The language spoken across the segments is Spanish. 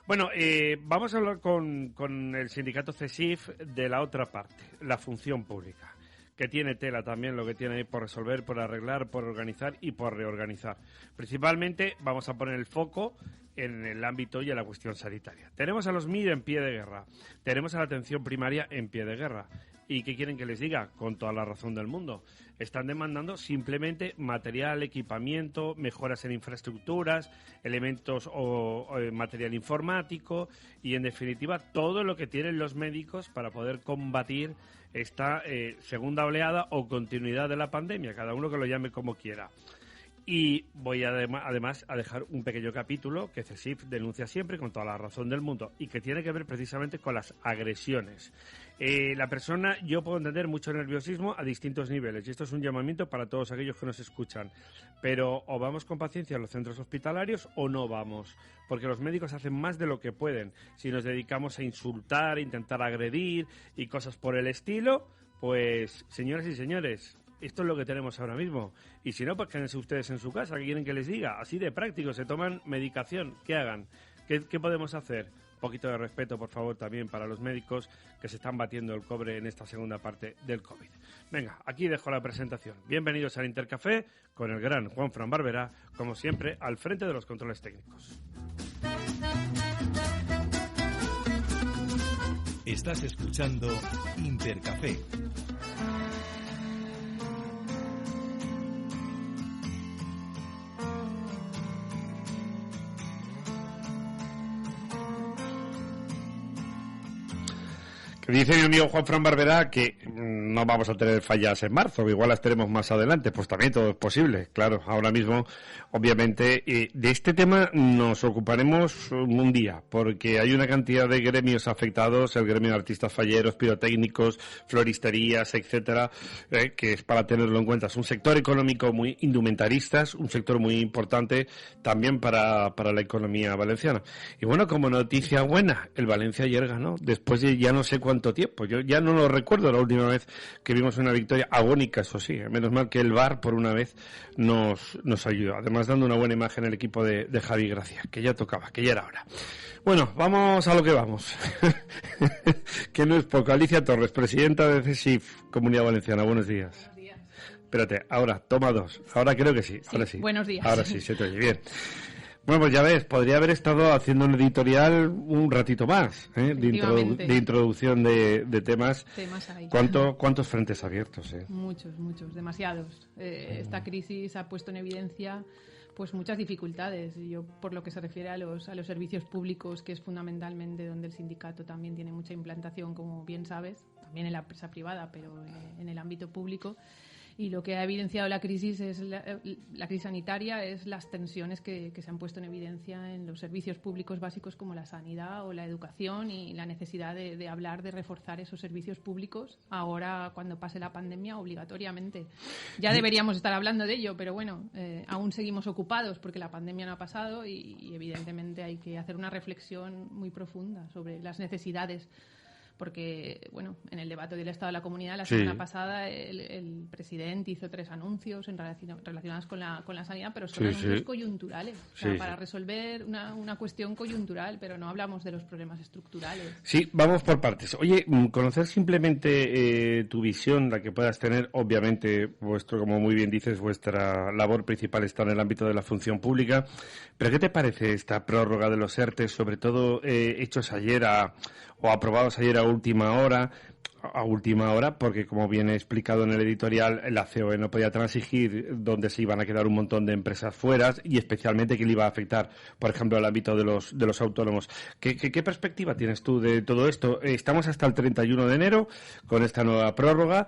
Bueno, vamos a hablar con el sindicato CESIF de la otra parte, la función pública, que tiene tela también lo que tiene ahí por resolver, por arreglar, por organizar y por reorganizar. Principalmente vamos a poner el foco en el ámbito y en la cuestión sanitaria. Tenemos a los MIR en pie de guerra, tenemos a la atención primaria en pie de guerra. ¿Y qué quieren que les diga? Con toda la razón del mundo. Están demandando simplemente material, equipamiento, mejoras en infraestructuras, elementos o material informático y, en definitiva, todo lo que tienen los médicos para poder combatir esta segunda oleada o continuidad de la pandemia, cada uno que lo llame como quiera. Y voy además a dejar un pequeño capítulo que CESIF denuncia siempre con toda la razón del mundo y que tiene que ver precisamente con las agresiones. La persona, yo puedo entender mucho nerviosismo a distintos niveles y esto es un llamamiento para todos aquellos que nos escuchan. Pero o vamos con paciencia a los centros hospitalarios o no vamos, porque los médicos hacen más de lo que pueden. Si nos dedicamos a insultar, intentar agredir y cosas por el estilo, pues señoras y señores, esto es lo que tenemos ahora mismo. Y si no, pues quédense ustedes en su casa. ¿Qué quieren que les diga? Así de práctico. Se toman medicación. ¿Qué hagan? ¿Qué podemos hacer? Un poquito de respeto, por favor, también para los médicos que se están batiendo el cobre en esta segunda parte del COVID. Venga, aquí dejo la presentación. Bienvenidos al Intercafé con el gran Juanfran Barberá, como siempre, al frente de los controles técnicos. Estás escuchando Intercafé. Dice mi amigo Juanfran Barberá que no vamos a tener fallas en marzo, igual las tenemos más adelante. Pues también todo es posible, claro. Ahora mismo, obviamente, de este tema nos ocuparemos un día, porque hay una cantidad de gremios afectados, el gremio de artistas falleros, pirotécnicos, floristerías, etcétera, que es para tenerlo en cuenta. Es un sector económico muy indumentaristas, un sector muy importante también para la economía valenciana. Y bueno, como noticia buena, el Valencia ayer ganó, después de ya no sé cuánto tiempo. Yo ya no lo recuerdo la última vez que vimos una victoria agónica, eso sí. Menos mal que el VAR por una vez nos ayudó. Además dando una buena imagen el equipo de Javi Gracia, que ya tocaba, que ya era hora. Bueno, vamos a lo que vamos. Que no es poco. Alicia Torres, presidenta de CESIF, Comunidad Valenciana. Buenos días. Buenos días. Espérate, ahora, toma dos. Ahora creo que sí. Ahora sí. Buenos días. Ahora sí, se te oye bien. Bueno, pues ya ves, podría haber estado haciendo un editorial un ratito más, de introducción de temas. Temas hay. ¿Cuántos frentes abiertos? Muchos, demasiados. Esta crisis ha puesto en evidencia pues muchas dificultades. Yo, por lo que se refiere a los servicios públicos, que es fundamentalmente donde el sindicato también tiene mucha implantación, como bien sabes, también en la empresa privada, pero en el ámbito público. Y lo que ha evidenciado la crisis es la crisis sanitaria, es las tensiones que se han puesto en evidencia en los servicios públicos básicos como la sanidad o la educación y la necesidad de hablar de reforzar esos servicios públicos ahora cuando pase la pandemia obligatoriamente. Ya deberíamos estar hablando de ello, pero bueno, aún seguimos ocupados porque la pandemia no ha pasado y evidentemente hay que hacer una reflexión muy profunda sobre las necesidades. Porque, bueno, en el debate del Estado de la Comunidad la semana pasada el presidente hizo 3 anuncios relacionados con la sanidad, pero son anuncios coyunturales, o sea, para resolver una cuestión coyuntural, pero no hablamos de los problemas estructurales. Sí, vamos por partes. Oye, conocer simplemente tu visión, la que puedas tener, obviamente, como muy bien dices, vuestra labor principal está en el ámbito de la función pública, pero ¿qué te parece esta prórroga de los ERTE, sobre todo hechos ayer o aprobados ayer a última hora, porque como bien he explicado en el editorial, la COE no podía transigir donde se iban a quedar un montón de empresas fuera y especialmente que le iba a afectar, por ejemplo, al ámbito de los autónomos. ¿Qué perspectiva tienes tú de todo esto? Estamos hasta el 31 de enero con esta nueva prórroga,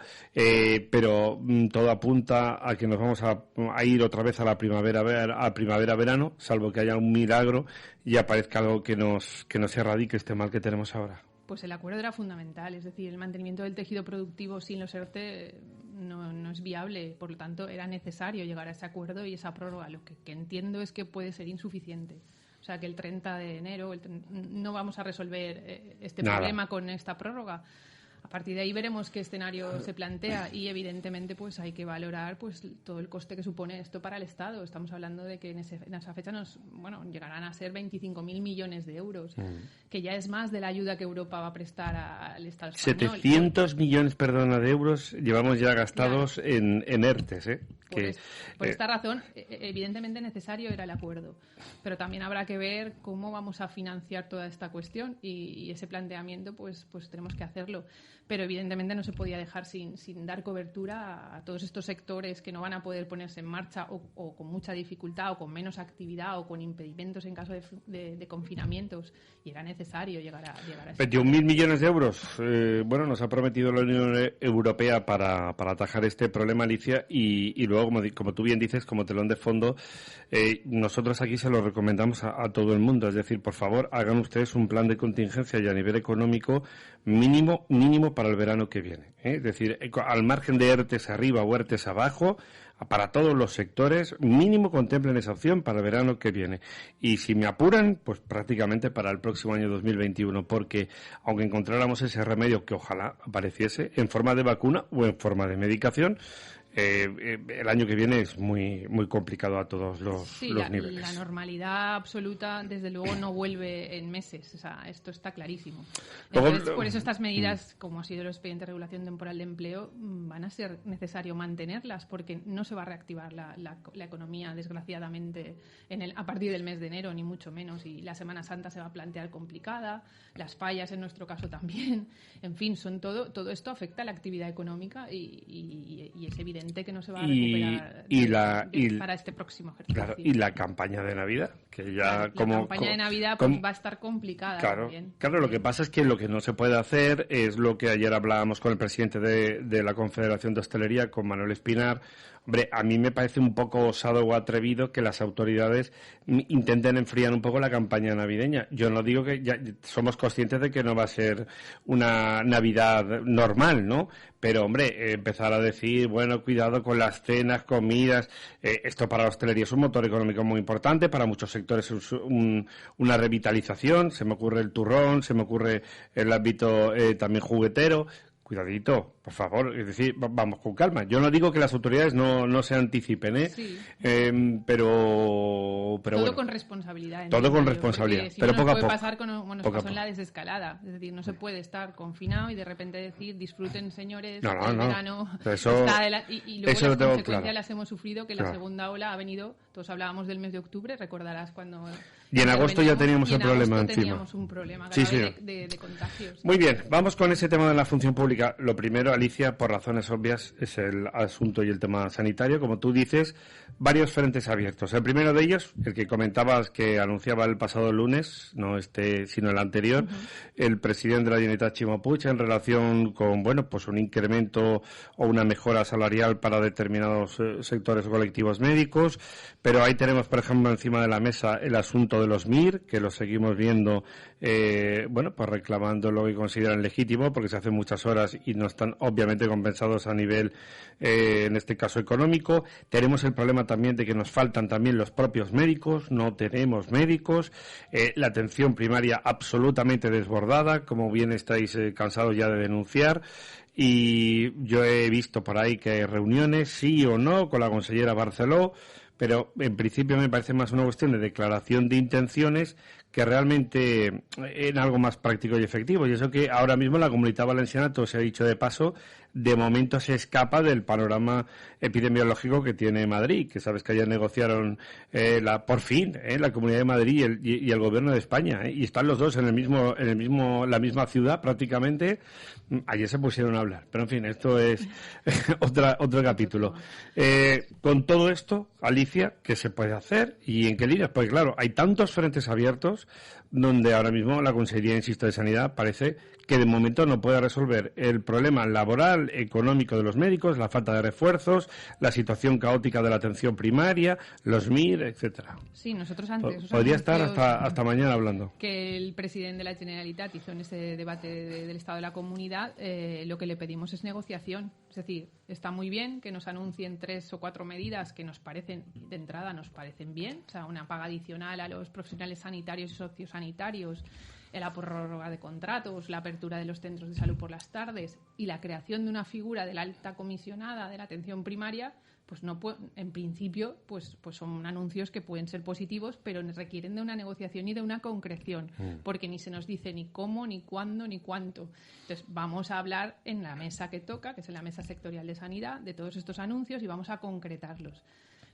pero todo apunta a que nos vamos a ir otra vez a la primavera-verano, salvo que haya un milagro y aparezca algo que nos erradique este mal que tenemos ahora. Pues el acuerdo era fundamental, es decir, el mantenimiento del tejido productivo sin los ERTE no es viable, por lo tanto era necesario llegar a ese acuerdo y esa prórroga. Lo que entiendo es que puede ser insuficiente. O sea, que el 30 de enero no vamos a resolver este problema con esta prórroga. A partir de ahí veremos qué escenario se plantea y evidentemente pues hay que valorar pues todo el coste que supone esto para el Estado. Estamos hablando de que en esa fecha llegarán a ser 25.000 millones de euros, que ya es más de la ayuda que Europa va a prestar al Estado español. 700 millones, de euros llevamos ya gastados en ERTES, ¿eh? Por esta razón, evidentemente necesario era el acuerdo, pero también habrá que ver cómo vamos a financiar toda esta cuestión y ese planteamiento pues tenemos que hacerlo. Pero evidentemente no se podía dejar sin dar cobertura a todos estos sectores que no van a poder ponerse en marcha o con mucha dificultad o con menos actividad o con impedimentos en caso de confinamientos, y era necesario llegar a eso. 21.000 millones de euros. Nos ha prometido la Unión Europea para atajar este problema, Alicia, y luego, como tú bien dices, como telón de fondo, nosotros aquí se lo recomendamos a todo el mundo. Es decir, por favor, hagan ustedes un plan de contingencia y a nivel económico mínimo para el verano que viene. Es decir, al margen de ERTES arriba o ERTES abajo, para todos los sectores, mínimo contemplen esa opción para el verano que viene. Y si me apuran, pues prácticamente para el próximo año 2021, porque aunque encontráramos ese remedio que ojalá apareciese en forma de vacuna o en forma de medicación, el año que viene es muy complicado a todos los niveles. La normalidad absoluta, desde luego, no vuelve en meses. O sea, esto está clarísimo. Entonces, por eso estas medidas, como ha sido el expediente de regulación temporal de empleo, van a ser necesario mantenerlas, porque no se va a reactivar la economía, desgraciadamente, a partir del mes de enero, ni mucho menos. Y la Semana Santa se va a plantear complicada, las fallas en nuestro caso también. En fin, todo esto afecta a la actividad económica y es evidente que no se va a recuperar para este próximo ejercicio. Claro, y la campaña de Navidad, que ya la campaña de Navidad va a estar complicada también. Claro, lo que pasa es que lo que no se puede hacer es lo que ayer hablábamos con el presidente de la Confederación de Hostelería, con Manuel Espinar. Hombre, a mí me parece un poco osado o atrevido que las autoridades intenten enfriar un poco la campaña navideña. Yo no digo que ya somos conscientes de que no va a ser una Navidad normal, ¿no? Pero, hombre, empezar a decir, bueno, cuidado con las cenas, comidas, esto para la hostelería es un motor económico muy importante, para muchos sectores es una revitalización, se me ocurre el turrón, se me ocurre el ámbito también juguetero. Cuidadito, por favor, es decir, vamos con calma. Yo no digo que las autoridades no se anticipen, sí. Pero todo bueno. Con responsabilidad. Todo con responsabilidad, si pero no poco a puede poco. Pasar nos pasó en la desescalada. Es decir, no se puede estar confinado y de repente decir, disfruten, señores, el verano está y luego las consecuencias las hemos sufrido, que la segunda ola ha venido, todos hablábamos del mes de octubre, recordarás cuando... Y en agosto ya teníamos el problema encima. Teníamos un problema grave de contagios. Muy bien, vamos con ese tema de la función pública. Lo primero, Alicia, por razones obvias, es el asunto y el tema sanitario. Como tú dices, varios frentes abiertos. El primero de ellos, el que comentabas que anunciaba el pasado lunes, no este, sino el anterior, el presidente de la Generalitat, Ximo Puig, en relación con, pues un incremento o una mejora salarial para determinados sectores o colectivos médicos. Pero ahí tenemos, por ejemplo, encima de la mesa el asunto de los MIR, que lo seguimos viendo, pues reclamando lo que consideran legítimo, porque se hacen muchas horas y no están obviamente compensados a nivel, en este caso, económico. Tenemos el problema también de que nos faltan también los propios médicos, no tenemos médicos, la atención primaria absolutamente desbordada, como bien estáis cansados ya de denunciar. Y yo he visto por ahí que hay reuniones, sí o no, con la consellera Barceló, pero en principio me parece más una cuestión de declaración de intenciones que realmente en algo más práctico y efectivo. Y eso que ahora mismo la Comunitat Valenciana, todo se ha dicho de paso, de momento se escapa del panorama epidemiológico que tiene Madrid, que sabes que ayer negociaron por fin la Comunidad de Madrid y el Gobierno de España, y están los dos en la misma ciudad prácticamente. Ayer se pusieron a hablar, pero en fin, esto es otro capítulo. Con todo esto, Alicia, ¿qué se puede hacer y en qué líneas? Pues claro, hay tantos frentes abiertos donde ahora mismo la Consejería, insisto, de Sanidad parece que de momento no puede resolver el problema laboral, económico de los médicos, la falta de refuerzos, la situación caótica de la atención primaria, los MIR, etcétera. Sí, nosotros antes... Podría estar hasta mañana hablando. Que el presidente de la Generalitat hizo en ese debate del Estado de la Comunidad, lo que le pedimos es negociación. Es decir, está muy bien que nos anuncien 3 o 4 medidas que nos parecen, de entrada, nos parecen bien. O sea, una paga adicional a los profesionales sanitarios sociosanitarios, la prórroga de contratos, la apertura de los centros de salud por las tardes y la creación de una figura de la alta comisionada de la atención primaria, pues no en principio pues son anuncios que pueden ser positivos, pero requieren de una negociación y de una concreción, porque ni se nos dice ni cómo, ni cuándo, ni cuánto. Entonces vamos a hablar en la mesa que toca, que es en la mesa sectorial de sanidad, de todos estos anuncios y vamos a concretarlos.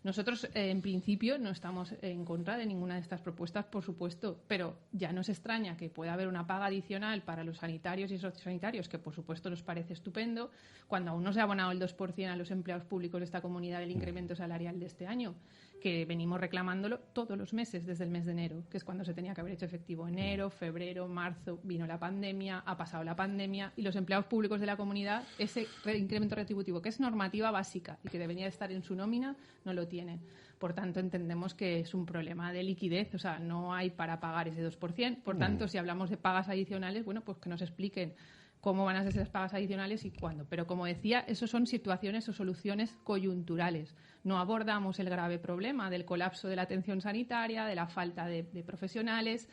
Nosotros, en principio, no estamos en contra de ninguna de estas propuestas, por supuesto, pero ya nos extraña que pueda haber una paga adicional para los sanitarios y sociosanitarios, que por supuesto nos parece estupendo, cuando aún no se ha abonado el 2% a los empleados públicos de esta comunidad del incremento salarial de este año, que venimos reclamándolo todos los meses desde el mes de enero, que es cuando se tenía que haber hecho efectivo. Enero, febrero, marzo, vino la pandemia, ha pasado la pandemia y los empleados públicos de la comunidad, ese incremento retributivo, que es normativa básica y que debería estar en su nómina, no lo tienen. Por tanto, entendemos que es un problema de liquidez, o sea, no hay para pagar ese 2%. Por tanto, si hablamos de pagas adicionales, bueno, pues que nos expliquen cómo van a ser esas pagas adicionales y cuándo. Pero, como decía, eso son situaciones o soluciones coyunturales. No abordamos el grave problema del colapso de la atención sanitaria, de la falta de profesionales,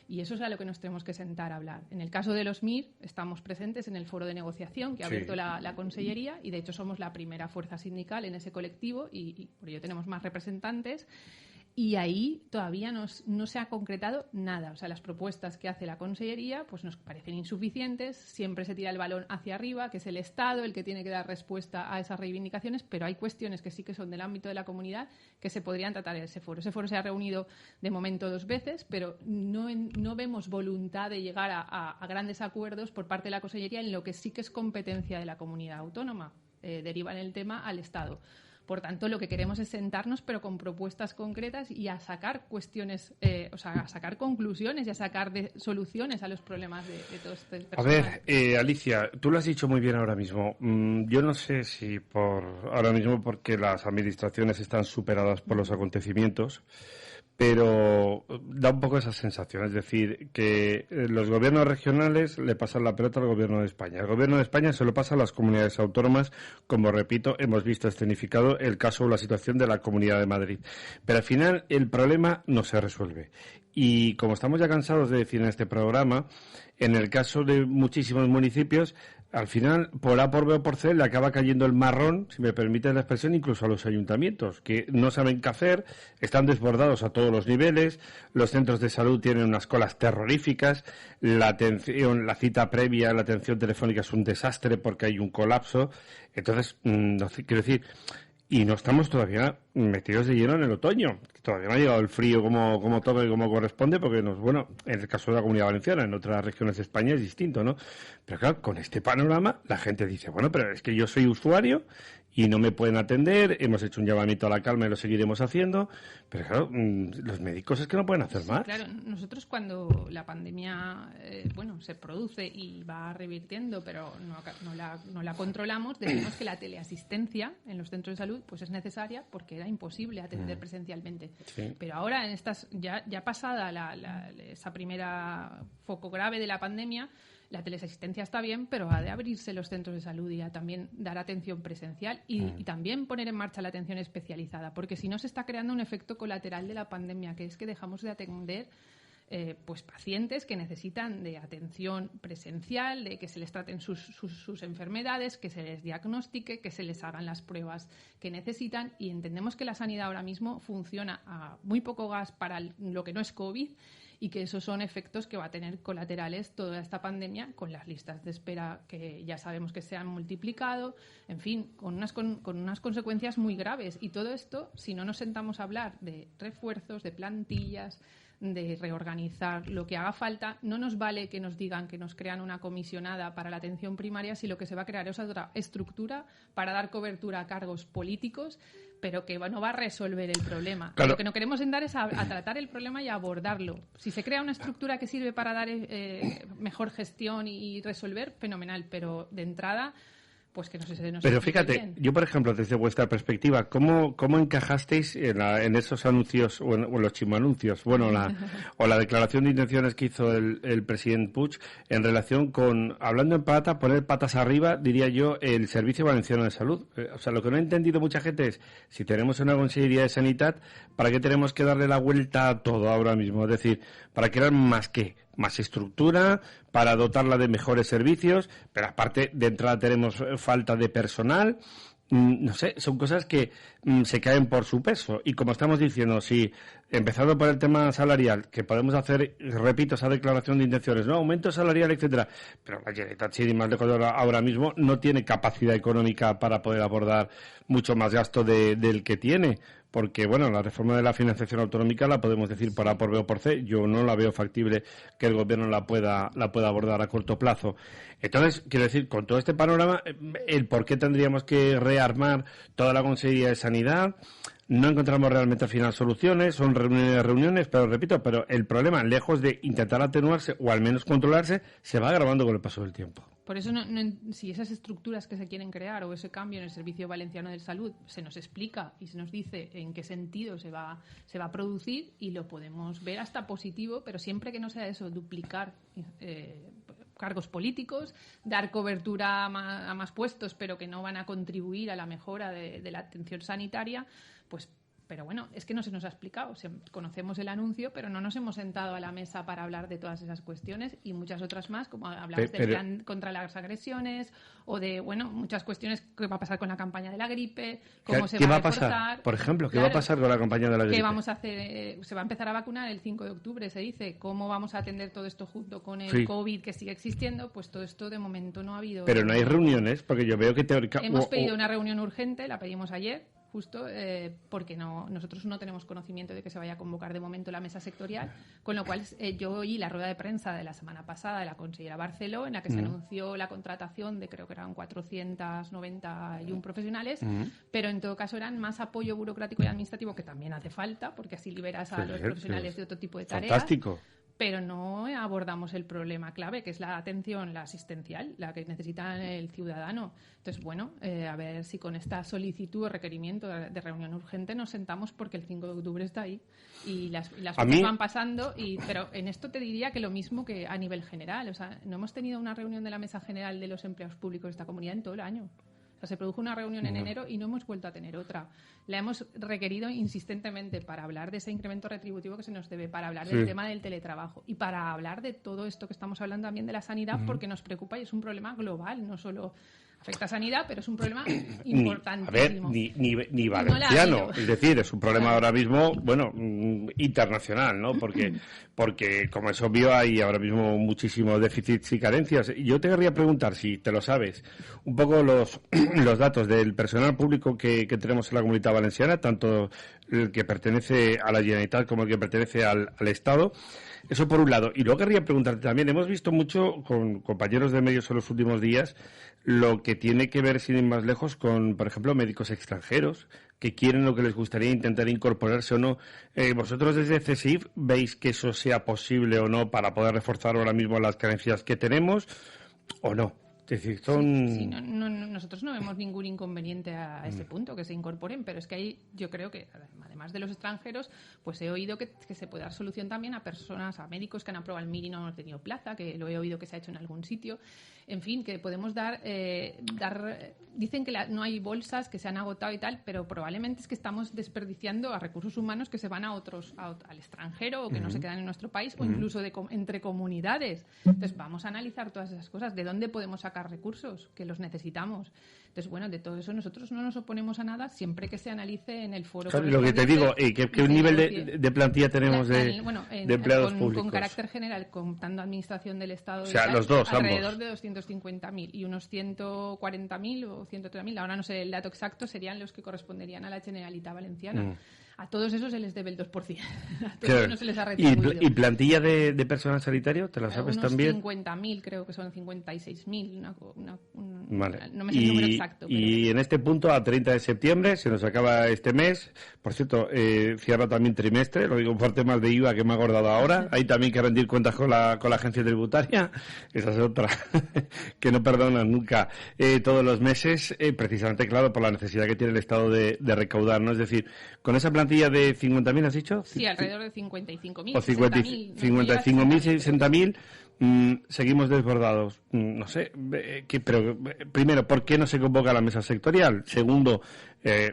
y eso es a lo que nos tenemos que sentar a hablar. En el caso de los MIR, estamos presentes en el foro de negociación que ha abierto la Consellería y, de hecho, somos la primera fuerza sindical en ese colectivo y por ello tenemos más representantes. Y ahí todavía no se ha concretado nada. O sea, las propuestas que hace la Consellería pues nos parecen insuficientes. Siempre se tira el balón hacia arriba, que es el Estado el que tiene que dar respuesta a esas reivindicaciones, pero hay cuestiones que sí que son del ámbito de la comunidad que se podrían tratar en ese foro. Ese foro se ha reunido de momento 2 veces, pero no vemos voluntad de llegar a grandes acuerdos por parte de la Consellería en lo que sí que es competencia de la comunidad autónoma. Derivan el tema al Estado. Por tanto, lo que queremos es sentarnos, pero con propuestas concretas y a sacar cuestiones, a sacar conclusiones y a sacar soluciones a los problemas de todos estos personas. A ver, Alicia, tú lo has dicho muy bien ahora mismo. Yo no sé si ahora mismo porque las administraciones están superadas por los acontecimientos, pero da un poco esa sensación, es decir, que los gobiernos regionales le pasan la pelota al gobierno de España. El gobierno de España se lo pasa a las comunidades autónomas, como repito, hemos visto escenificado el caso o la situación de la Comunidad de Madrid. Pero al final el problema no se resuelve. Y como estamos ya cansados de decir en este programa, en el caso de muchísimos municipios, al final, por A, por B o por C, le acaba cayendo el marrón, si me permite la expresión, incluso a los ayuntamientos, que no saben qué hacer, están desbordados a todos los niveles, los centros de salud tienen unas colas terroríficas, la cita previa, la atención telefónica es un desastre porque hay un colapso. Entonces, quiero decir, y no estamos todavía metidos de lleno en el otoño. Todavía no ha llegado el frío como toca y como corresponde, porque en el caso de la Comunidad Valenciana, en otras regiones de España es distinto, ¿no? Pero claro, con este panorama la gente dice, bueno, pero es que yo soy usuario y no me pueden atender, hemos hecho un llamamiento a la calma y lo seguiremos haciendo, pero claro, los médicos es que no pueden hacer más. Claro, nosotros cuando la pandemia se produce y va revirtiendo, pero no la controlamos, decimos que la teleasistencia en los centros de salud pues es necesaria porque era imposible atender presencialmente. Sí. Pero ahora, en estas ya pasada esa primera foco grave de la pandemia, la teleasistencia está bien, pero ha de abrirse los centros de salud y a también dar atención presencial y también poner en marcha la atención especializada, porque si no se está creando un efecto colateral de la pandemia, que es que dejamos de atender pacientes que necesitan de atención presencial, de que se les traten sus enfermedades, que se les diagnostique, que se les hagan las pruebas que necesitan, y entendemos que la sanidad ahora mismo funciona a muy poco gas para lo que no es COVID, y que esos son efectos que va a tener colaterales toda esta pandemia, con las listas de espera que ya sabemos que se han multiplicado, en fin, con unas consecuencias muy graves. Y todo esto, si no nos sentamos a hablar de refuerzos, de plantillas, de reorganizar lo que haga falta, no nos vale que nos digan que nos crean una comisionada para la atención primaria si lo que se va a crear es otra estructura para dar cobertura a cargos políticos, pero que no va a resolver el problema. Claro. Lo que no queremos sentar es a tratar el problema y a abordarlo. Si se crea una estructura que sirve para dar mejor gestión y resolver, fenomenal, pero de entrada pues que no sé si nos Pero explique fíjate, bien. yo por ejemplo, desde vuestra perspectiva, ¿cómo encajasteis en esos anuncios o en los chimanuncios? Bueno, o la declaración de intenciones que hizo el presidente Puig en relación con, hablando en plata, poner patas arriba, diría yo, el Servicio Valenciano de Salud. O sea, lo que no ha entendido mucha gente es, si tenemos una Consellería de Sanidad, ¿para qué tenemos que darle la vuelta a todo ahora mismo? Es decir, ¿para crear más qué? Más estructura, para dotarla de mejores servicios, pero aparte de entrada tenemos falta de personal. No sé, son cosas que se caen por su peso. Y como estamos diciendo, si empezando por el tema salarial, que podemos hacer, repito, esa declaración de intenciones, no, aumento salarial, etcétera, pero la Generalitat, sin ir más lejos ahora mismo, no tiene capacidad económica para poder abordar mucho más gasto del que tiene. Porque, bueno, la reforma de la financiación autonómica la podemos decir por A, por B o por C. Yo no la veo factible que el gobierno la pueda abordar a corto plazo. Entonces, quiero decir, con todo este panorama, el por qué tendríamos que rearmar toda la Consejería de Sanidad, no encontramos realmente al final soluciones, son reuniones, pero repito, pero el problema, lejos de intentar atenuarse o al menos controlarse, se va agravando con el paso del tiempo. Por eso, si esas estructuras que se quieren crear o ese cambio en el Servicio Valenciano de Salud se nos explica y se nos dice en qué sentido se va a producir, y lo podemos ver hasta positivo, pero siempre que no sea eso, duplicar cargos políticos, dar cobertura a más puestos, pero que no van a contribuir a la mejora de la atención sanitaria, pues. Pero bueno, es que no se nos ha explicado. Conocemos el anuncio, pero no nos hemos sentado a la mesa para hablar de todas esas cuestiones y muchas otras más, como hablabas del plan contra las agresiones o de, bueno, muchas cuestiones. ¿Qué va a pasar con la campaña de la gripe? ¿Cómo se va a reforzar? Por ejemplo, ¿qué va a pasar con la campaña de la gripe? ¿Qué vamos a hacer? Se va a empezar a vacunar el 5 de octubre, se dice. ¿Cómo vamos a atender todo esto junto con el COVID que sigue existiendo? Pues todo esto de momento no ha habido. Pero no hay reuniones, porque yo veo que teóricamente... Hemos pedido una reunión urgente, la pedimos ayer, justo porque nosotros no tenemos conocimiento de que se vaya a convocar de momento la mesa sectorial, con lo cual yo oí la rueda de prensa de la semana pasada de la consellera Barceló, en la que se anunció la contratación de, creo que eran 491 profesionales, pero en todo caso eran más apoyo burocrático y administrativo, que también hace falta, porque así liberas a los profesionales de otro tipo de tareas. Fantástico. Pero no abordamos el problema clave, que es la atención, la asistencial, la que necesita el ciudadano. Entonces, bueno, a ver si con esta solicitud o requerimiento de reunión urgente nos sentamos, porque el 5 de octubre está ahí y las cosas van pasando. Pero en esto te diría que lo mismo que a nivel general. O sea, no hemos tenido una reunión de la Mesa General de los Empleados Públicos de esta comunidad en todo el año. O sea, se produjo una reunión en enero y no hemos vuelto a tener otra. La hemos requerido insistentemente para hablar de ese incremento retributivo que se nos debe, para hablar del tema del teletrabajo y para hablar de todo esto que estamos hablando también de la sanidad, porque nos preocupa y es un problema global, no solo afecta a sanidad, pero es un problema importantísimo. Ni valenciano, es decir, es un problema ahora mismo, bueno, internacional, ¿no? Porque como es obvio, hay ahora mismo muchísimos déficits y carencias. Yo te querría preguntar, si te lo sabes, un poco los datos del personal público que tenemos en la Comunidad Valenciana, tanto el que pertenece a la Generalitat como el que pertenece al Estado. Eso por un lado. Y luego querría preguntarte también, hemos visto mucho con compañeros de medios en los últimos días lo que tiene que ver, sin ir más lejos, con, por ejemplo, médicos extranjeros que quieren o que les gustaría intentar incorporarse o no. ¿Vosotros desde CSIF veis que eso sea posible o no para poder reforzar ahora mismo las carencias que tenemos o no? Es decir, nosotros no vemos ningún inconveniente a ese punto, que se incorporen, pero es que ahí yo creo que, además de los extranjeros, pues he oído que se puede dar solución también a personas, a médicos que han aprobado el MIR y no han tenido plaza, que lo he oído que se ha hecho en algún sitio. En fin, que podemos dar dicen que no hay bolsas, que se han agotado y tal, pero probablemente es que estamos desperdiciando a recursos humanos que se van al extranjero o que no se quedan en nuestro país, o incluso entre comunidades. Entonces vamos a analizar todas esas cosas, de dónde podemos sacar recursos, que los necesitemos. Entonces, bueno, de todo eso nosotros no nos oponemos a nada, siempre que se analice en el foro. Claro, lo que te digo, ¿qué nivel de plantilla tenemos de empleados públicos? Con carácter general, contando administración del Estado, o sea, los dos, alrededor ambos. De 250.000 y unos 140.000 o 130.000, ahora no sé el dato exacto, serían los que corresponderían a la Generalitat Valenciana. A todos esos se les debe el 2%. A todos Claro. no se les ha retribuido. ¿Y plantilla de personal sanitario? ¿Te la sabes unos también? 50.000, creo que son 56.000. Vale. No me sé el número exacto. Y en este punto, a 30 de septiembre, se nos acaba este mes. Por cierto, cierra también trimestre, lo digo por temas de IVA que me ha acordado ahora. Hay también que rendir cuentas con la agencia tributaria. Esa es otra que no perdonan nunca todos los meses, precisamente, claro, por la necesidad que tiene el Estado de recaudar, ¿no? Es decir, con esa plantilla de 50.000, ¿has dicho? Sí, alrededor de 55.000, o 55.000, 60.000, seguimos desbordados. No sé, pero primero, ¿por qué no se convoca la mesa sectorial? Segundo,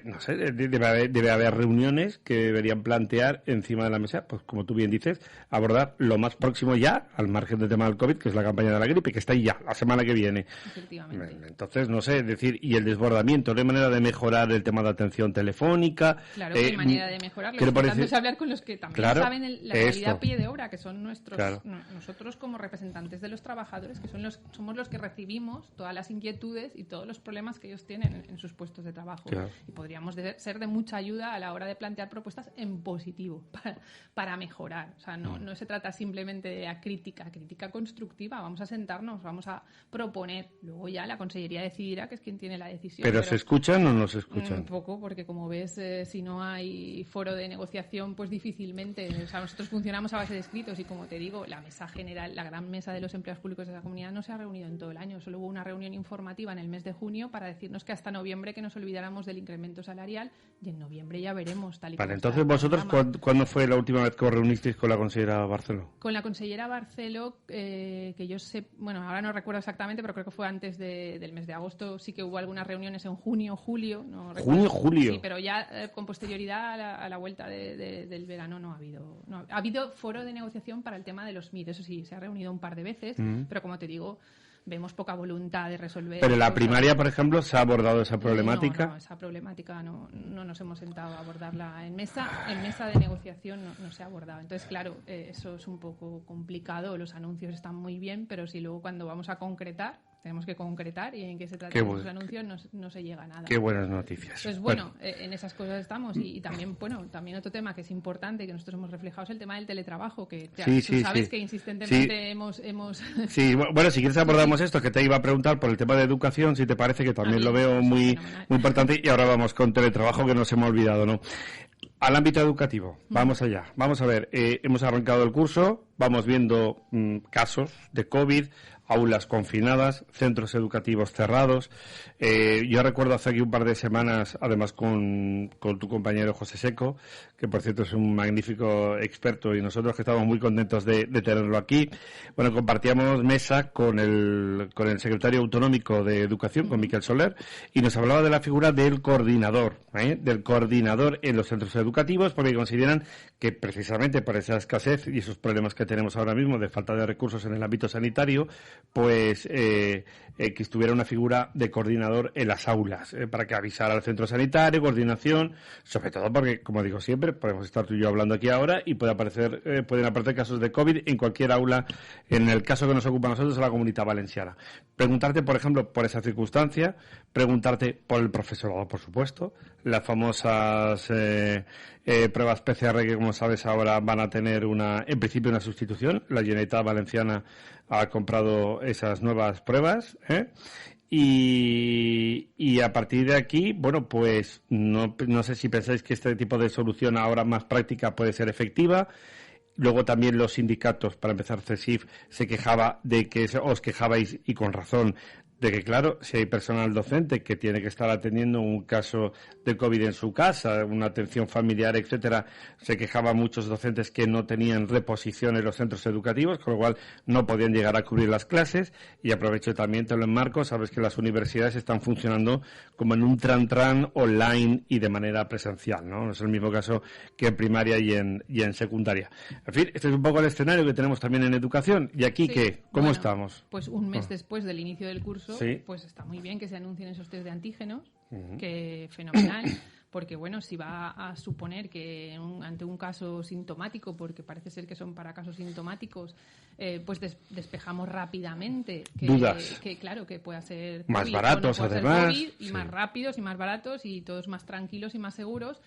no sé, debe haber reuniones que deberían plantear encima de la mesa, pues como tú bien dices, abordar lo más próximo ya, al margen del tema del COVID, que es la campaña de la gripe, que está ahí ya, la semana que viene. Efectivamente. Entonces, no sé, es decir, y el desbordamiento, ¿no hay manera de mejorar el tema de atención telefónica? Claro que hay manera de mejorarlo. Pero Lo importante es hablar con los que también saben la realidad a pie de obra, que son nosotros como representantes de los trabajadores, que somos los que recibimos todas las inquietudes y todos los problemas que ellos tienen en sus puestos de trabajo. Claro. Y podríamos ser de mucha ayuda a la hora de plantear propuestas en positivo para mejorar. O sea, no se trata simplemente de la crítica constructiva. Vamos a sentarnos, vamos a proponer. Luego ya la Consellería decidirá, que es quien tiene la decisión. ¿Pero se escuchan o no se escuchan? Un poco, porque como ves, si no hay foro de negociación, pues difícilmente. O sea, nosotros funcionamos a base de escritos y, como te digo, la mesa general, la gran mesa de los empleados públicos de la comunidad no se ha reunido en todo el año. Solo hubo una reunión informativa en el mes de junio para decirnos que hasta noviembre que nos olvidáramos del incremento salarial, y en noviembre ya veremos tal y como. Vale, entonces vosotros, ¿cuándo fue la última vez que os reunisteis con la consellera Barceló? Con la consellera Barceló, que yo sé, bueno, ahora no recuerdo exactamente, pero creo que fue antes del mes de agosto. Sí que hubo algunas reuniones en junio, julio. No recuerdo. Julio. Sí, pero ya con posterioridad a la vuelta del verano no ha habido. No, ha habido foro de negociación para el tema de los MIR, eso sí, se ha reunido un par de veces, pero como te digo, vemos poca voluntad de resolver. Pero en la primaria, por ejemplo, ¿se ha abordado esa problemática? No, esa problemática no nos hemos sentado a abordarla. En mesa de negociación no se ha abordado. Entonces, claro, eso es un poco complicado. Los anuncios están muy bien, pero si luego cuando vamos a concretar, tenemos que concretar, y en qué se trata esos anuncios no se llega a nada. Qué buenas noticias. Pues bueno, en esas cosas estamos. Y también, también otro tema que es importante, que nosotros hemos reflejado, es el tema del teletrabajo, que tú sabes que insistentemente hemos... Sí, bueno, si quieres abordamos esto, que te iba a preguntar por el tema de educación, si te parece, que también lo veo muy importante. Y ahora vamos con teletrabajo, que no se me ha olvidado, ¿no? Al ámbito educativo, vamos allá. Vamos a ver, hemos arrancado el curso, vamos viendo casos de COVID, aulas confinadas, centros educativos cerrados. Yo recuerdo hace aquí un par de semanas, además con tu compañero José Seco, que por cierto es un magnífico experto, y nosotros que estamos muy contentos de tenerlo aquí. Bueno, compartíamos mesa con el secretario autonómico de Educación, con Miquel Soler, y nos hablaba de la figura del coordinador en los centros educativos, porque consideran que precisamente por esa escasez y esos problemas que tenemos ahora mismo de falta de recursos en el ámbito sanitario, pues que estuviera una figura de coordinador en las aulas, para que avisara al centro sanitario, coordinación, sobre todo porque, como digo siempre, podemos estar tú y yo hablando aquí ahora y pueden aparecer casos de COVID en cualquier aula, en el caso que nos ocupa a nosotros, en la Comunitat Valenciana. Preguntarte, por ejemplo, por esa circunstancia, preguntarte por el profesorado, por supuesto, las famosas pruebas PCR que, como sabes, ahora van a tener en principio una sustitución. La Generalitat Valenciana ha comprado esas nuevas pruebas, y a partir de aquí, bueno, pues no sé si pensáis que este tipo de solución ahora más práctica puede ser efectiva. Luego también los sindicatos, para empezar, CESIF se quejaba de que os quejabais, y con razón, de que, claro, si hay personal docente que tiene que estar atendiendo un caso de COVID en su casa, una atención familiar, etcétera, se quejaban muchos docentes que no tenían reposición en los centros educativos, con lo cual no podían llegar a cubrir las clases. Y aprovecho también, te lo enmarco, sabes que las universidades están funcionando como en un tran online y de manera presencial, ¿no? No es el mismo caso que en primaria y en secundaria. En fin, este es un poco el escenario que tenemos también en educación. ¿Y aquí qué? ¿Cómo estamos? Pues un mes después del inicio del curso, pues está muy bien que se anuncien esos test de antígenos, que fenomenal, porque bueno, si va a suponer que ante un caso sintomático, porque parece ser que son para casos sintomáticos, pues despejamos rápidamente dudas, que claro, que pueda ser más COVID, baratos, o no pueda además, ser COVID, y más rápidos y más baratos y todos más tranquilos y más seguros.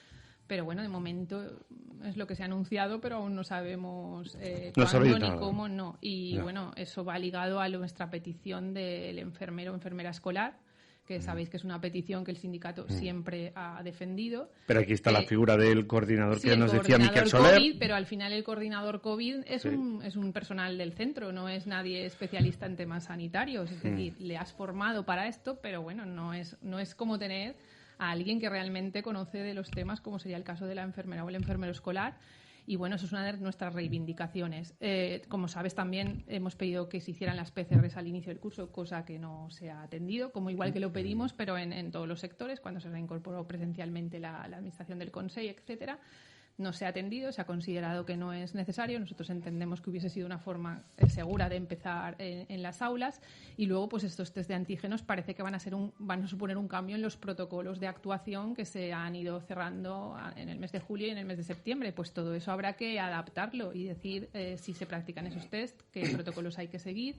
Pero bueno, de momento es lo que se ha anunciado, pero aún no sabemos cuándo ni cómo no. Y bueno, eso va ligado a nuestra petición del enfermero o enfermera escolar, que sabéis que es una petición que el sindicato siempre ha defendido. Pero aquí está la figura del coordinador sí, que nos decía Miquel Soler. COVID, pero al final el coordinador COVID es un personal del centro, no es nadie especialista en temas sanitarios. Es decir, le has formado para esto, pero bueno, no es como tener a alguien que realmente conoce de los temas, como sería el caso de la enfermera o el enfermero escolar. Y bueno, eso es una de nuestras reivindicaciones. Como sabes, también hemos pedido que se hicieran las PCRs al inicio del curso, cosa que no se ha atendido, como igual que lo pedimos, pero en todos los sectores, cuando se reincorporó presencialmente la administración del Consejo, etcétera. No se ha atendido, se ha considerado que no es necesario. Nosotros entendemos que hubiese sido una forma segura de empezar en las aulas. Y luego, pues estos test de antígenos parece que van a suponer un cambio en los protocolos de actuación que se han ido cerrando en el mes de julio y en el mes de septiembre. Pues todo eso habrá que adaptarlo y decir si se practican esos test, qué protocolos hay que seguir.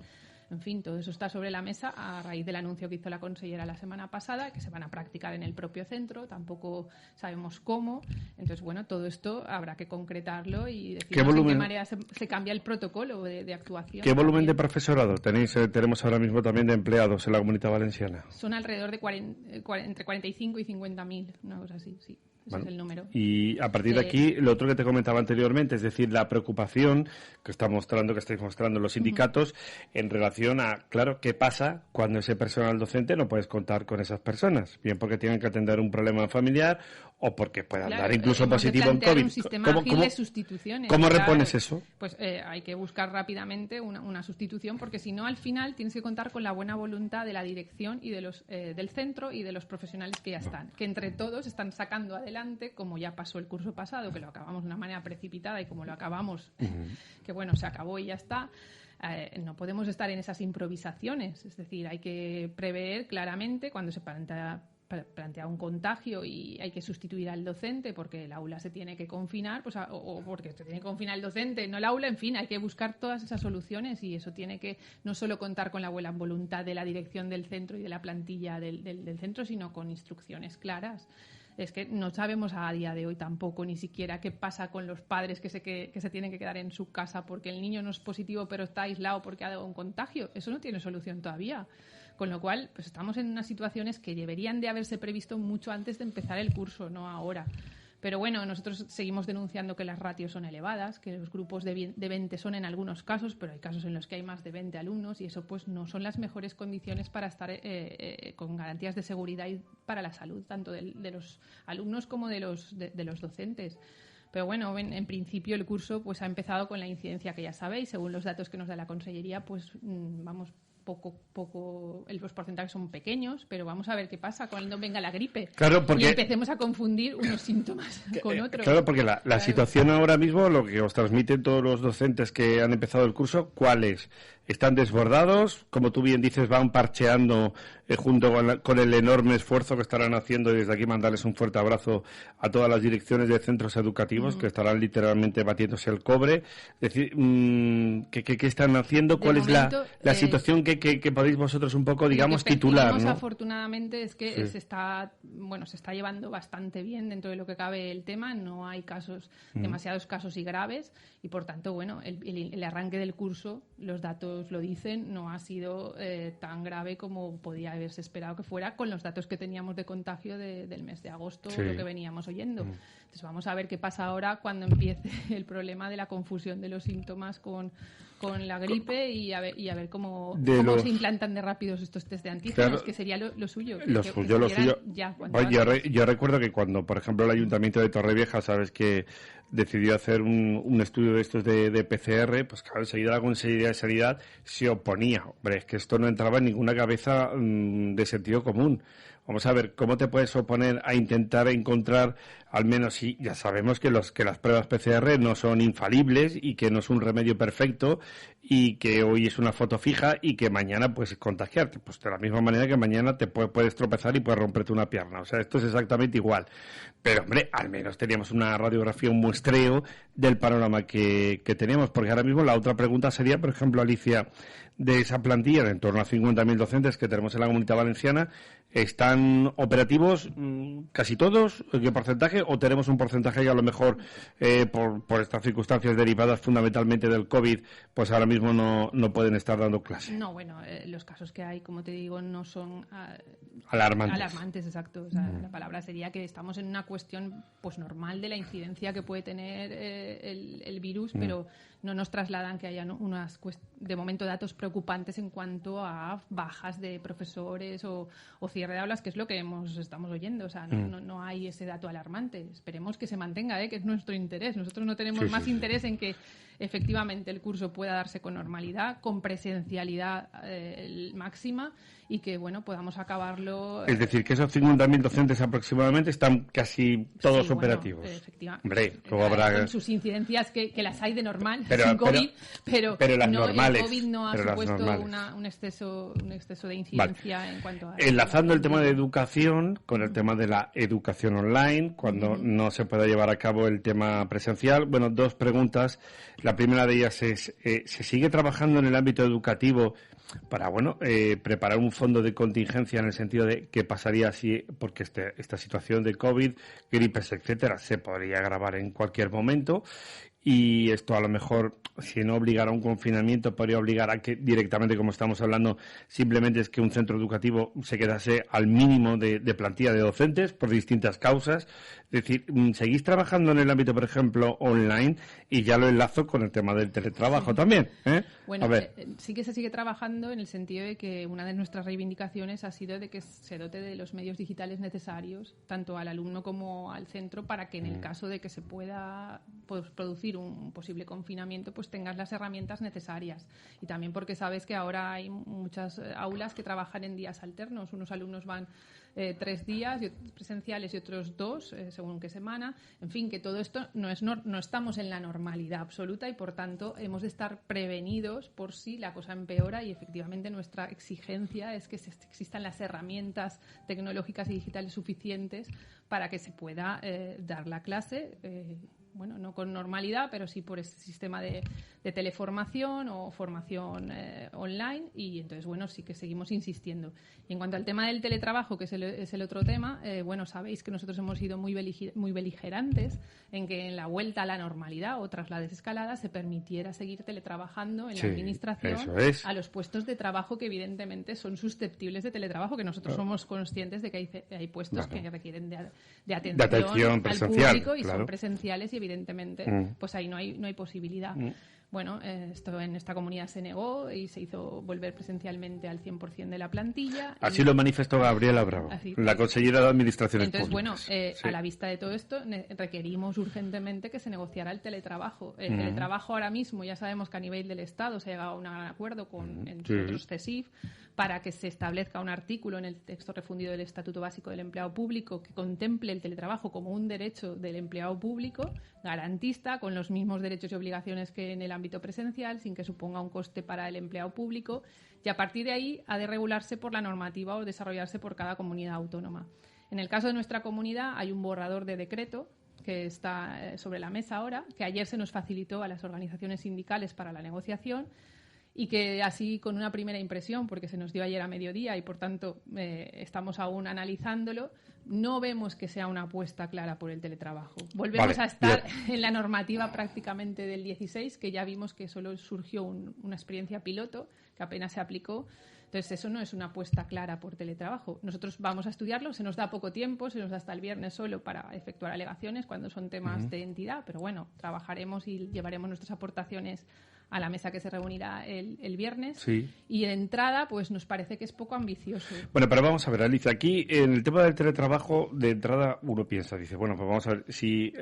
En fin, todo eso está sobre la mesa a raíz del anuncio que hizo la consellera la semana pasada, que se van a practicar en el propio centro, tampoco sabemos cómo. Entonces, bueno, todo esto habrá que concretarlo y decir en qué manera se cambia el protocolo de actuación. ¿Qué volumen de profesorado tenemos ahora mismo también de empleados en la Comunidad Valenciana? Son alrededor de entre 45 y 50.000, una cosa así, sí. Ese es el número. Y a partir de aquí, lo otro que te comentaba anteriormente, es decir, la preocupación que estáis mostrando los sindicatos en relación a, claro, qué pasa cuando ese personal docente no puedes contar con esas personas, bien porque tienen que atender un problema familiar o porque puedan dar incluso positivo en COVID. Un sistema ágil de sustituciones. ¿Cómo repones eso? Pues hay que buscar rápidamente una sustitución, porque si no, al final tienes que contar con la buena voluntad de la dirección y de los del centro y de los profesionales que ya están, que entre todos están sacando adelante, como ya pasó el curso pasado, que lo acabamos de una manera precipitada y como lo acabamos, que bueno, se acabó y ya está. No podemos estar en esas improvisaciones, es decir, hay que prever claramente cuando se plantea un contagio y hay que sustituir al docente porque el aula se tiene que confinar, pues, o porque se tiene que confinar el docente, no el aula, en fin, hay que buscar todas esas soluciones y eso tiene que no solo contar con la buena voluntad de la dirección del centro y de la plantilla del centro, sino con instrucciones claras. Es que no sabemos a día de hoy tampoco ni siquiera qué pasa con los padres que se tienen que quedar en su casa porque el niño no es positivo pero está aislado porque ha dado un contagio. Eso no tiene solución todavía. Con lo cual, pues estamos en unas situaciones que deberían de haberse previsto mucho antes de empezar el curso, no ahora. Pero bueno, nosotros seguimos denunciando que las ratios son elevadas, que los grupos de 20 son en algunos casos, pero hay casos en los que hay más de 20 alumnos y eso pues no son las mejores condiciones para estar con garantías de seguridad y para la salud, tanto de los alumnos como de los docentes. Pero bueno, en principio el curso pues ha empezado con la incidencia que ya sabéis, según los datos que nos da la Consellería, pues vamos poco, los porcentajes son pequeños, pero vamos a ver qué pasa cuando venga la gripe y empecemos a confundir unos síntomas con otros. Claro, porque la situación ahora mismo, lo que os transmiten todos los docentes que han empezado el curso, ¿cuál es? Están desbordados, como tú bien dices, van parcheando junto con el enorme esfuerzo que estarán haciendo, y desde aquí mandarles un fuerte abrazo a todas las direcciones de centros educativos que estarán literalmente batiéndose el cobre. Es decir, ¿qué están haciendo? ¿Cuál es la situación que podéis vosotros un poco, digamos, titular, ¿no? Afortunadamente es que se está llevando bastante bien dentro de lo que cabe el tema, no hay demasiados casos y graves, y por tanto, bueno, el arranque del curso, los datos lo dicen, no ha sido tan grave como podía haberse esperado que fuera con los datos que teníamos de contagio del mes de agosto, lo que veníamos oyendo. Entonces vamos a ver qué pasa ahora cuando empiece el problema de la confusión de los síntomas con la gripe y a ver cómo se implantan de rápidos estos test de antígenos, claro, que sería lo suyo. Lo suyo. Yo recuerdo que cuando, por ejemplo, el Ayuntamiento de Torrevieja, sabes que decidió hacer un estudio de estos de PCR, pues claro, enseguida la Consejería de Sanidad se oponía. Hombre, es que esto no entraba en ninguna cabeza de sentido común. Vamos a ver, ¿cómo te puedes oponer a intentar encontrar, al menos sí, ya sabemos que las pruebas PCR no son infalibles y que no es un remedio perfecto y que hoy es una foto fija y que mañana puedes contagiarte. Pues de la misma manera que mañana te puedes tropezar y puedes romperte una pierna. O sea, esto es exactamente igual. Pero, hombre, al menos teníamos una radiografía, un muestreo del panorama que teníamos. Porque ahora mismo la otra pregunta sería, por ejemplo, Alicia, de esa plantilla de en torno a 50.000 docentes que tenemos en la Comunidad Valenciana, ¿están operativos casi todos? ¿Qué porcentaje? ¿O tenemos un porcentaje que a lo mejor por estas circunstancias derivadas fundamentalmente del COVID, pues ahora mismo no pueden estar dando clase? No, bueno, los casos que hay, como te digo, no son alarmantes, exacto. O sea, la palabra sería que estamos en una cuestión pues normal de la incidencia que puede tener el virus, pero no nos trasladan que haya de momento datos preocupantes en cuanto a bajas de profesores o cierre de aulas, que es lo que estamos oyendo. O sea, no hay ese dato alarmante. Esperemos que se mantenga, que es nuestro interés. Nosotros no tenemos más interés en que efectivamente el curso pueda darse con normalidad, con presencialidad máxima y que, bueno, podamos acabarlo. Es decir, que esos 50.000 docentes aproximadamente están casi todos operativos. Bueno, efectivamente. Hombre, luego habrá... Con sus incidencias que las hay de normal, pero, sin COVID, pero las no, normales, el COVID no ha supuesto un exceso de incidencia en cuanto a... Enlazando el tema de educación con el tema de la educación online, cuando no se pueda llevar a cabo el tema presencial. Bueno, dos preguntas. La primera de ellas es, ¿se sigue trabajando en el ámbito educativo para, preparar un fondo de contingencia en el sentido de qué pasaría si, porque esta situación de COVID, gripes, etcétera, se podría agravar en cualquier momento? Y esto a lo mejor, si no obligara a un confinamiento, podría obligar a que directamente, como estamos hablando, simplemente es que un centro educativo se quedase al mínimo de plantilla de docentes por distintas causas. Es decir, seguís trabajando en el ámbito, por ejemplo, online, y ya lo enlazo con el tema del teletrabajo también. Bueno, sí que se sigue trabajando en el sentido de que una de nuestras reivindicaciones ha sido de que se dote de los medios digitales necesarios, tanto al alumno como al centro, para que en el caso de que se pueda producir un posible confinamiento, pues tengas las herramientas necesarias. Y también porque sabes que ahora hay muchas aulas que trabajan en días alternos. Unos alumnos van 3 días presenciales y otros 2, según qué semana. En fin, que todo esto no estamos en la normalidad absoluta y, por tanto, hemos de estar prevenidos por si la cosa empeora, y efectivamente nuestra exigencia es que existan las herramientas tecnológicas y digitales suficientes para que se pueda dar la clase, no con normalidad, pero sí por ese sistema de teleformación o formación online. Y entonces, sí que seguimos insistiendo. Y en cuanto al tema del teletrabajo, que es el otro tema, sabéis que nosotros hemos sido muy beligerantes en que en la vuelta a la normalidad o tras la desescalada se permitiera seguir teletrabajando en la administración a los puestos de trabajo que evidentemente son susceptibles de teletrabajo, que nosotros somos conscientes de que hay puestos que requieren de atención al público y son presenciales, y evidentemente pues ahí no hay posibilidad. Esto en esta comunidad se negó y se hizo volver presencialmente al 100% de la plantilla. Así lo manifestó Gabriela Bravo, la consellera de Administraciones Públicas. Entonces, a la vista de todo esto, requerimos urgentemente que se negociara el teletrabajo. El teletrabajo ahora mismo, ya sabemos que a nivel del Estado se ha llegado a un gran acuerdo entre otros CESIF, para que se establezca un artículo en el texto refundido del Estatuto Básico del Empleado Público que contemple el teletrabajo como un derecho del empleado público, garantista, con los mismos derechos y obligaciones que en el ámbito presencial, sin que suponga un coste para el empleado público, y a partir de ahí ha de regularse por la normativa o desarrollarse por cada comunidad autónoma. En el caso de nuestra comunidad hay un borrador de decreto que está sobre la mesa ahora, que ayer se nos facilitó a las organizaciones sindicales para la negociación, y que así, con una primera impresión, porque se nos dio ayer a mediodía y por tanto estamos aún analizándolo, no vemos que sea una apuesta clara por el teletrabajo. Volvemos a estar en la normativa prácticamente del 16, que ya vimos que solo surgió una experiencia piloto, que apenas se aplicó. Entonces, eso no es una apuesta clara por teletrabajo. Nosotros vamos a estudiarlo, se nos da poco tiempo, se nos da hasta el viernes solo para efectuar alegaciones cuando son temas de entidad, pero trabajaremos y llevaremos nuestras aportaciones a la mesa que se reunirá el viernes. Sí. Y de entrada, pues nos parece que es poco ambicioso. Bueno, pero vamos a ver, Alicia, aquí en el tema del teletrabajo, de entrada uno piensa, dice, pues vamos a ver, si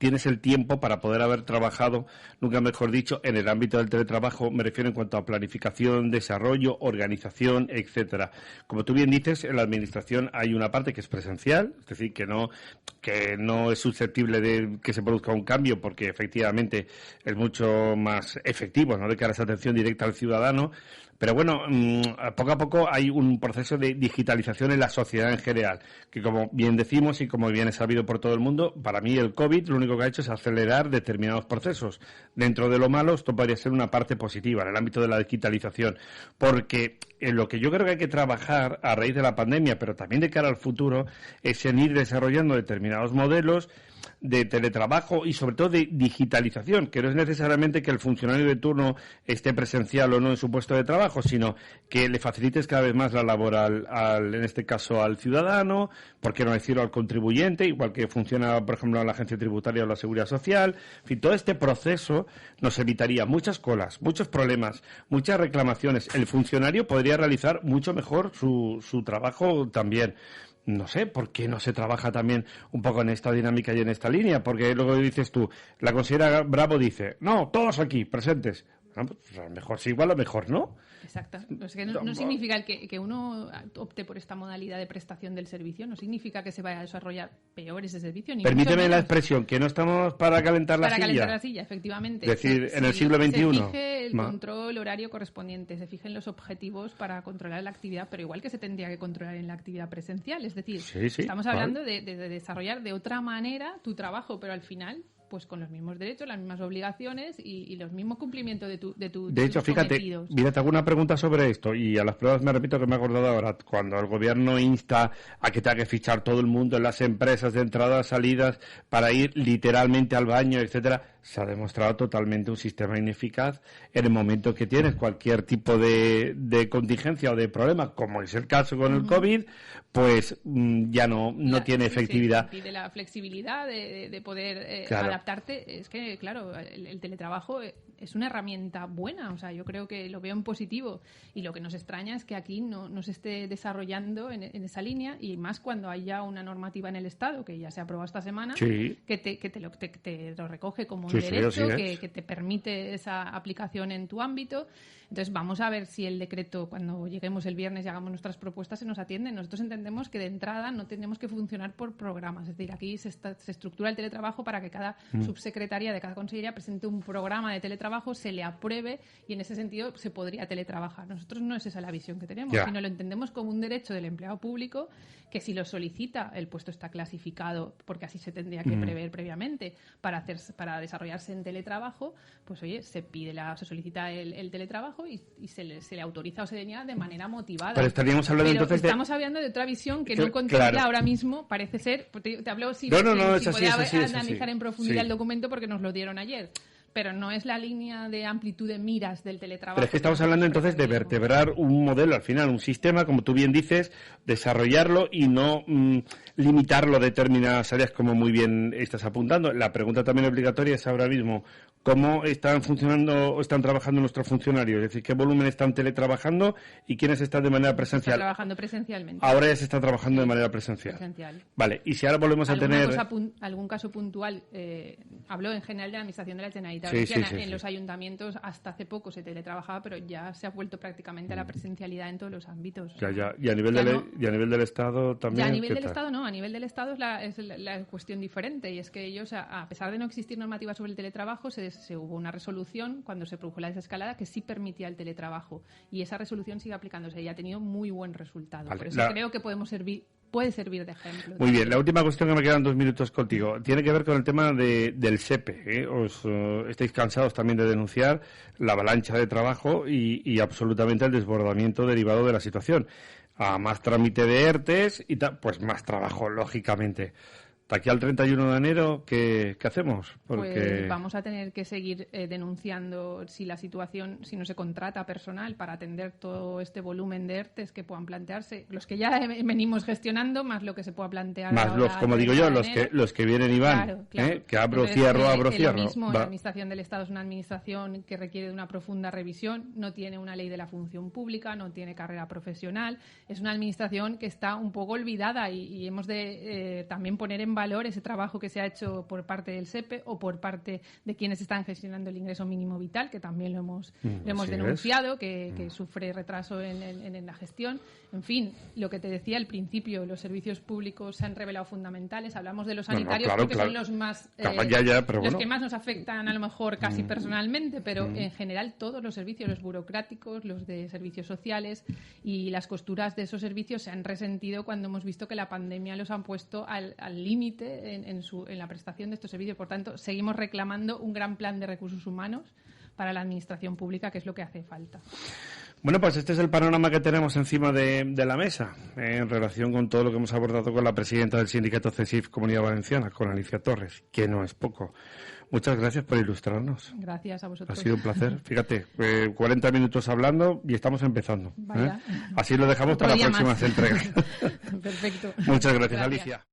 tienes el tiempo para poder haber trabajado, nunca mejor dicho, en el ámbito del teletrabajo, me refiero en cuanto a planificación, desarrollo, organización, etcétera. Como tú bien dices, en la administración hay una parte que es presencial, es decir, que no es susceptible de que se produzca un cambio, porque efectivamente es mucho más efectivo, ¿no?, de cara a esa atención directa al ciudadano. Pero bueno, poco a poco hay un proceso de digitalización en la sociedad en general, que como bien decimos y como bien es sabido por todo el mundo, para mí el COVID lo único que ha hecho es acelerar determinados procesos. Dentro de lo malo, esto podría ser una parte positiva en el ámbito de la digitalización, porque en lo que yo creo que hay que trabajar a raíz de la pandemia, pero también de cara al futuro, es en ir desarrollando determinados modelos de teletrabajo y sobre todo de digitalización, que no es necesariamente que el funcionario de turno esté presencial o no en su puesto de trabajo, sino que le facilites cada vez más la labor en este caso al ciudadano, por qué no decirlo al contribuyente, igual que funciona, por ejemplo, la agencia tributaria o la seguridad social. En fin, todo este proceso nos evitaría muchas colas, muchos problemas, muchas reclamaciones. El funcionario podría realizar mucho mejor su trabajo también. No sé, ¿por qué no se trabaja también un poco en esta dinámica y en esta línea? Porque luego dices tú, la consejera Bravo dice, no, todos aquí, presentes. Bueno, pues a lo mejor sí, igual a lo mejor no. Exacto. Es que no significa el que uno opte por esta modalidad de prestación del servicio, no significa que se vaya a desarrollar peor ese servicio. Ni Permíteme la expresión, que no estamos para calentar la silla. Para calentar la silla, efectivamente. Es decir, en el siglo XXI. Se fije el control horario correspondiente, se fijen los objetivos para controlar la actividad, pero igual que se tendría que controlar en la actividad presencial. Es decir, estamos hablando de desarrollar de otra manera tu trabajo, pero al final pues con los mismos derechos, las mismas obligaciones y los mismos cumplimientos de tus De hecho, fíjate, cometidos. mira, te hago una pregunta sobre esto y a las pruebas me repito que me he acordado ahora. Cuando el gobierno insta a que tenga que fichar todo el mundo en las empresas de entradas, salidas, para ir literalmente al baño, etcétera, se ha demostrado totalmente un sistema ineficaz en el momento que tienes cualquier tipo de contingencia o de problema, como es el caso con el COVID, pues ya no tiene efectividad. Sí, pide la flexibilidad de poder claro. adaptarte. Es que, claro, el teletrabajo es una herramienta buena, o sea, yo creo que lo veo en positivo y lo que nos extraña es que aquí no se esté desarrollando en esa línea y más cuando haya una normativa en el Estado, que ya se aprobó esta semana, que te lo recoge como un derecho, que te permite esa aplicación en tu ámbito. Entonces vamos a ver si el decreto, cuando lleguemos el viernes y hagamos nuestras propuestas, se nos atiende. Nosotros entendemos que de entrada no tenemos que funcionar por programas, es decir, aquí se estructura el teletrabajo para que cada subsecretaria de cada consellería presente un programa de teletrabajo, se le apruebe y en ese sentido se podría teletrabajar. Nosotros no es esa la visión que tenemos, sino lo entendemos como un derecho del empleado público que si lo solicita, el puesto está clasificado porque así se tendría que prever previamente para desarrollarse en teletrabajo, pues oye, se solicita el teletrabajo y se le autoriza o se delega de manera motivada. Pero estaríamos hablando entonces estamos hablando de otra visión que no encontraría ahora mismo, parece ser. Te hablo si podía analizar en profundidad el documento porque nos lo dieron ayer. Pero no es la línea de amplitud de miras del teletrabajo. Pero es que estamos hablando entonces de vertebrar un modelo, al final, un sistema, como tú bien dices, desarrollarlo y no limitarlo a determinadas áreas, como muy bien estás apuntando. La pregunta también obligatoria es ahora mismo, ¿cómo están funcionando o están trabajando nuestros funcionarios? Es decir, ¿qué volumen están teletrabajando y quiénes están de manera presencial? Está trabajando presencialmente. Ahora ya se está trabajando de manera presencial. Vale, y si ahora volvemos a tener... Algún caso puntual, hablo en general de la Administración de la Generalitat. En los ayuntamientos hasta hace poco se teletrabajaba, pero ya se ha vuelto prácticamente a la presencialidad en todos los ámbitos. Y a nivel del Estado también. Ya a nivel del Estado no, a nivel del Estado es la cuestión diferente y es que ellos, a pesar de no existir normativa sobre el teletrabajo, se hubo una resolución cuando se produjo la desescalada que sí permitía el teletrabajo y esa resolución sigue aplicándose y ha tenido muy buen resultado. Por eso creo que puede servir de ejemplo. Muy bien, la última cuestión que me quedan 2 minutos contigo tiene que ver con el tema del SEPE. Os estáis cansados también de denunciar la avalancha de trabajo y absolutamente el desbordamiento derivado de la situación. A más trámite de ERTES y pues más trabajo, lógicamente. De aquí al 31 de enero, ¿qué hacemos? Porque... Pues vamos a tener que seguir denunciando si no se contrata personal para atender todo este volumen de ERTES que puedan plantearse, los que ya venimos gestionando, más lo que se pueda plantear. Más los, como digo yo, los que vienen y van. Claro. Que abro, cierro. Lo mismo, la Administración del Estado es una administración que requiere de una profunda revisión, no tiene una ley de la función pública, no tiene carrera profesional, es una administración que está un poco olvidada y hemos de también poner en valor ese trabajo que se ha hecho por parte del SEPE o por parte de quienes están gestionando el ingreso mínimo vital, que también lo hemos denunciado, que sufre retraso en la gestión. En fin, lo que te decía al principio, los servicios públicos se han revelado fundamentales. Hablamos de los sanitarios porque son los más los que más nos afectan a lo mejor casi personalmente, pero en general todos los servicios, los burocráticos, los de servicios sociales y las costuras de esos servicios se han resentido cuando hemos visto que la pandemia los han puesto al límite en la prestación de estos servicios. Por tanto, seguimos reclamando un gran plan de recursos humanos para la administración pública, que es lo que hace falta. Bueno, pues este es el panorama que tenemos encima de la mesa en relación con todo lo que hemos abordado con la presidenta del sindicato CESIF Comunidad Valenciana, con Alicia Torres, que no es poco. Muchas gracias por ilustrarnos. Gracias a vosotros. Ha sido un placer. Fíjate, 40 minutos hablando y estamos empezando. Vaya. Así lo dejamos para las próximas entregas. Perfecto. Muchas gracias, Alicia.